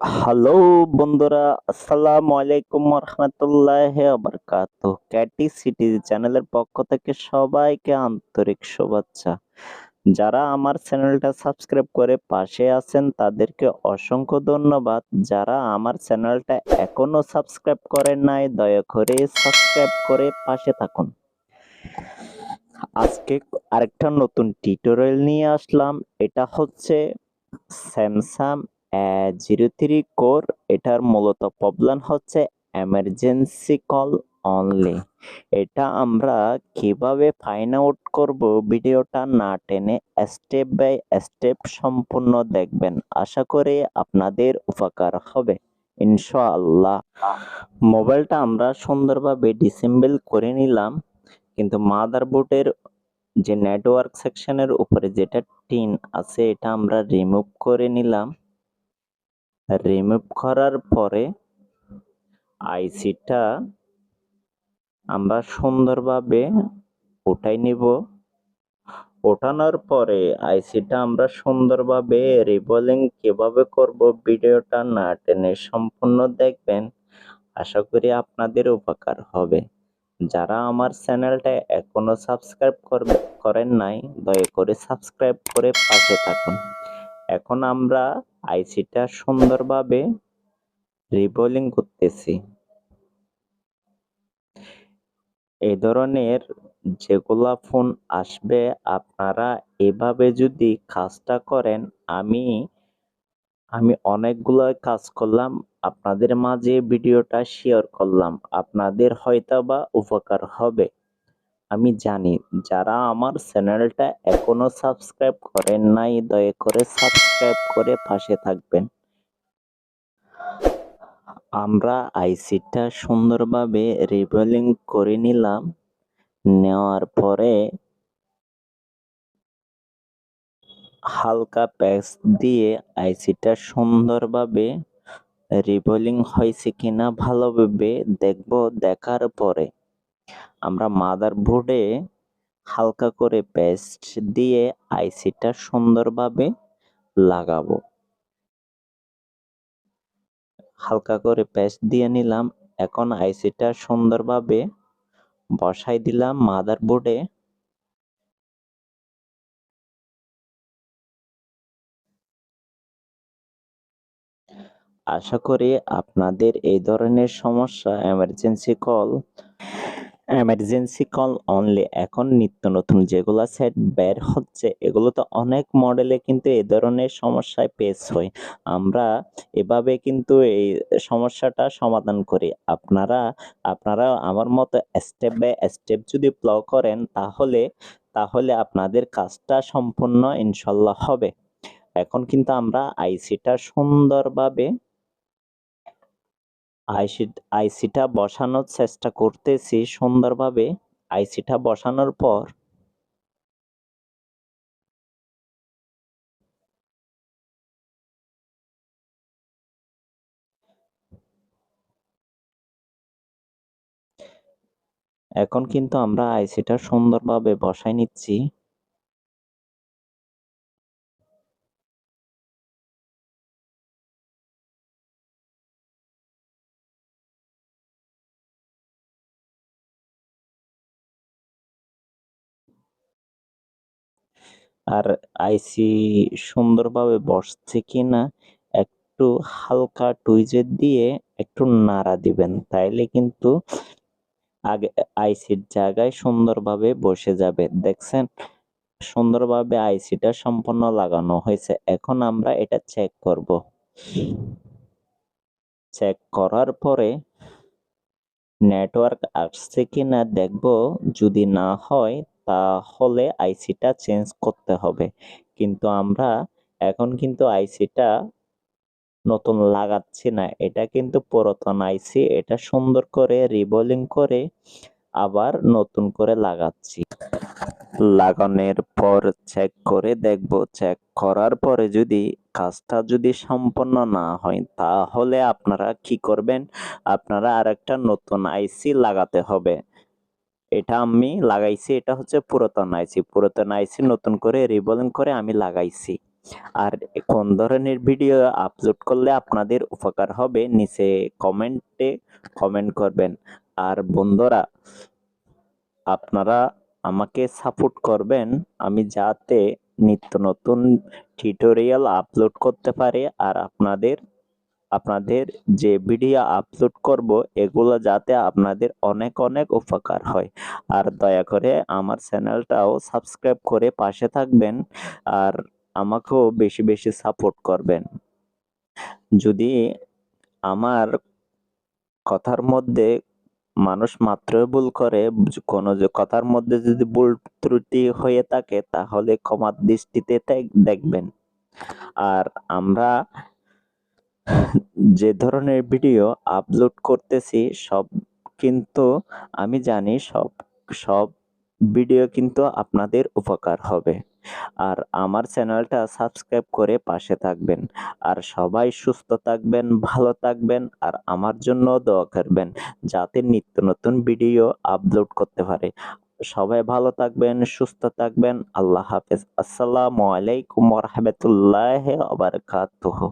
Hello বন্ধুরা, আসসালামু আলাইকুম রহমতুল্লাহি ওয়া বারাকাতুহু। ক্যাটিসিটি চ্যানেলের পক্ষ থেকে সবাইকে আন্তরিক শুভেচ্ছা। যারা আমার চ্যানেলটা সাবস্ক্রাইব করে পাশে আছেন তাদেরকে অসংখ্য ধন্যবাদ। যারা আমার চ্যানেলটা এখনো সাবস্ক্রাইব করেন নাই দয়া করে সাবস্ক্রাইব করে পাশে থাকুন। আজকে আরেকটা নতুন টিউটোরিয়াল নিয়ে আসলাম। এটা হচ্ছে স্যামসাং A03 কোর। এটার মূলত প্রবলেম হচ্ছে এমার্জেন্সি কল অনলি। এটা আমরা কিভাবে ফাইন্ড আউট করব, ভিডিওটা না টেনে স্টেপ বাই স্টেপ সম্পূর্ণ দেখবেন। আশা করি আপনাদের উপকার হবে ইনশাআল্লাহ। মোবাইলটা আমরা সুন্দরভাবে ডিসেম্বল করে নিলাম, কিন্তু মাদারবোর্ডের যে নেটওয়ার্ক সেকশনের উপরে যেটা টিন আছে এটা আমরা রিমুভ করে নিলাম। রিমুভ করার পরে আইসিটা আমরা সুন্দরভাবে উঠাই নিব। ওঠানোর পরে আইসিটা আমরা সুন্দরভাবে রিবলিং কিভাবে করব, ভিডিওটা না টেনে সম্পূর্ণ দেখবেন। আশা করি আপনাদের উপকার হবে। যারা আমার চ্যানেলটা এখনো সাবস্ক্রাইব করেন নাই দয়া করে সাবস্ক্রাইব করে পাশে থাকুন। এখন আমরা আইসিটা সুন্দরভাবে রিবোলিং করতেছি। এই ধরনের যেগুলা ফোন আসবে আপনারা এভাবে যদি কাজটা করেন, আমি অনেকগুলো কাজ করলাম, আপনাদের মাঝে ভিডিওটা শেয়ার করলাম, আপনাদের হয়তোবা উপকার হবে। আমি জানি যারা আমার চ্যানেলটা এখনো সাবস্ক্রাইব করেন নাই দয়া করে সাবস্ক্রাইব করে পাশে থাকবেন। আমরা আইসিটা সুন্দরভাবে রিবোলিং করে নিলাম। নেওয়ার পরে হালকা প্যাচ দিয়ে আইসিটা সুন্দরভাবে রিবোলিং হয়েছে কিনা ভালোভাবে দেখব। দেখার পরে আমরা মাদারবোর্ডে হালকা করে পেস্ট দিয়ে আইসিটা সুন্দরভাবে লাগাবো। হালকা করে পেস্ট দিয়ে নিলাম। এখন আইসিটা সুন্দরভাবে বসাই দিলাম মাদারবোর্ডে। আশা করি আপনাদের এই ধরনের সমস্যা এমার্জেন্সি কল অনলি এখন নিত্য নতুন যেগুলা সেট বের হচ্ছে এগুলো তো অনেক মডেলে কিন্তু এই ধরনের সমস্যায় পেশ হয়। আমরা এভাবে কিন্তু এই সমস্যাটা সমাধান করি। আপনারা আমার মতো স্টেপ বাই স্টেপ যদি ফলো করেন তাহলে আপনাদের কাজটা সম্পূর্ণ ইনশাল্লাহ হবে। এখন কিন্তু আমরা আইসিটা সুন্দরভাবে আইসিটা বসানোর চেষ্টা করতেছি সুন্দরভাবে। আইসিটা বসানোর পর এখন কিন্তু আমরা আইসিটা সুন্দরভাবে বসাই নিচ্ছি। আর আইসি সুন্দরভাবে বসছে কিনা একটু হালকা টুইজের দিয়ে একটু নাড়া দিবেন, তাইলে কিন্তু আগে আইসির জায়গায় সুন্দরভাবে বসে যাবে। দেখছেন সুন্দরভাবে আইসিটা সম্পূর্ণ লাগানো হয়েছে। এখন আমরা এটা চেক করব। চেক করার পরে নেটওয়ার্ক আসছে কিনা দেখব। যদি না হয় তাহলে আইসিটা চেঞ্জ করতে হবে। কিন্তু আমরা এখন কিন্তু আইসিটা নতুন লাগাচ্ছি না, এটা কিন্তু পুরাতন আইসি। এটা সুন্দর করে রিবোলিং করে আবার নতুন করে লাগাচ্ছি। লাগানোর পর চেক করে দেখব। চেক করার পরে যদি কাজটা সম্পন্ন না হয় তাহলে আপনারা কি করবেন, আপনারা আরেকটা নতুন আইসি লাগাতে হবে। এটা আমি লাগাইছি, এটা হচ্ছে পুরাতন আইসি। পুরাতন আইসি নতুন করে রিবোলিং করে আমি লাগাইছি। আর কোন ধরনের ভিডিও আপলোড করলে আপনাদের উপকার হবে নিচে কমেন্টে কমেন্ট করবেন। আর বন্ধুরা, আপনারা আমাকে সাপোর্ট করবেন আমি যাতে নিত্য নতুন টিউটোরিয়াল আপলোড করতে পারি, আর আপনাদের যে ভিডিও আপলোড করব এগুলো যাতে আপনাদের অনেক অনেক উপকার হয়। আর দয়া করে আমার চ্যানেলটাও সাবস্ক্রাইব করে পাশে থাকবেন, আর আমাকেও বেশি বেশি সাপোর্ট করবেন। যদি আমার কথার মধ্যে মানুষ মাত্রই ভুল করে, কোনো যে কথার মধ্যে যদি ভুল ত্রুটি হয়ে থাকে তাহলে ক্ষমার দৃষ্টিতে দেখবেন। আর আমরা যে ধরনের ভিডিও আপলোড করতেছি সব কিন্তু আমি জানি সব ভিডিও কিন্তু আপনাদের উপকার হবে। আর আমার চ্যানেলটা সাবস্ক্রাইব করে পাশে থাকবেন। আর সবাই সুস্থ থাকবেন, ভালো থাকবেন, আর আমার জন্য দোয়া করবেন যাতে নিত্য নতুন ভিডিও আপলোড করতে পারে। সবাই ভালো থাকবেন, সুস্থ থাকবেন। আল্লাহ হাফেজ। আসসালামু আলাইকুম ওয়া রাহমাতুল্লাহি ওয়া বারাকাতুহু।